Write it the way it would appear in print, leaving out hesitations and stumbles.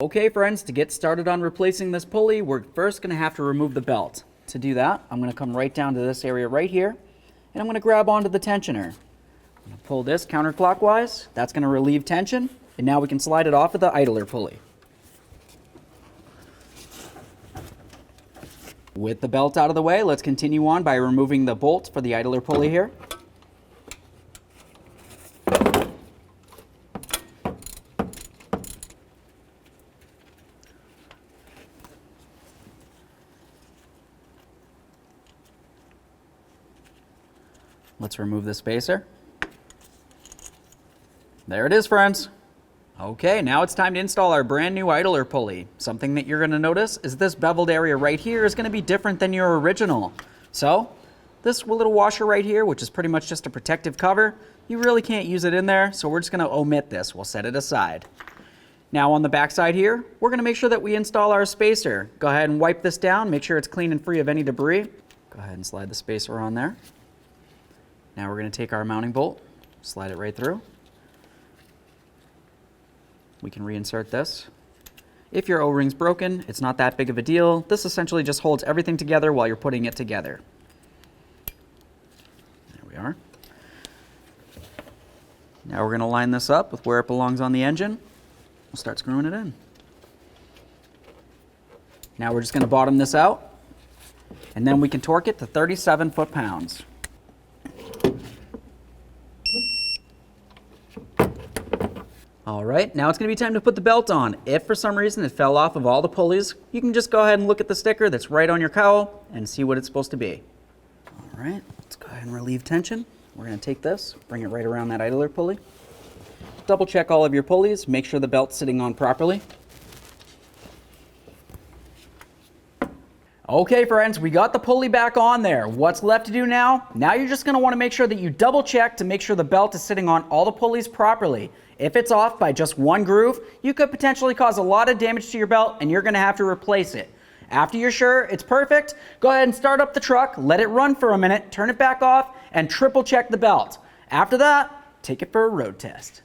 Okay friends, to get started on replacing this pulley, we're first going to have to remove the belt. To do that, I'm going to come right down to this area right here, and I'm going to grab onto the tensioner. I'm going to pull this counterclockwise. That's going to relieve tension, and now we can slide it off of the idler pulley. With the belt out of the way, let's continue on by removing the bolt for the idler pulley here. Let's remove the spacer. There it is, friends. Okay, now it's time to install our brand new idler pulley. Something that you're going to notice is this beveled area right here is going to be different than your original. So, this little washer right here, which is pretty much just a protective cover, you really can't use it in there, so we're just going to omit this. We'll set it aside. Now on the back side here, we're going to make sure that we install our spacer. Go ahead and wipe this down, make sure it's clean and free of any debris. Go ahead and slide the spacer on there. Now we're going to take our mounting bolt, slide it right through. We can reinsert this. If your O-ring's broken, it's not that big of a deal. This essentially just holds everything together while you're putting it together. There we are. Now we're going to line this up with where it belongs on the engine. We'll start screwing it in. Now we're just going to bottom this out, and then we can torque it to 37 foot-pounds. All right, now it's going to be time to put the belt on. If for some reason it fell off of all the pulleys, you can just go ahead and look at the sticker that's right on your cowl and see what it's supposed to be. All right, let's go ahead and relieve tension. We're going to take this, bring it right around that idler pulley. Double check all of your pulleys, make sure the belt's sitting on properly. Okay friends, we got the pulley back on there. What's left to do now? Now you're just going to want to make sure that you double check to make sure the belt is sitting on all the pulleys properly. If it's off by just one groove, you could potentially cause a lot of damage to your belt and you're going to have to replace it. After you're sure it's perfect, go ahead and start up the truck, let it run for a minute, turn it back off, and triple check the belt. After that, take it for a road test.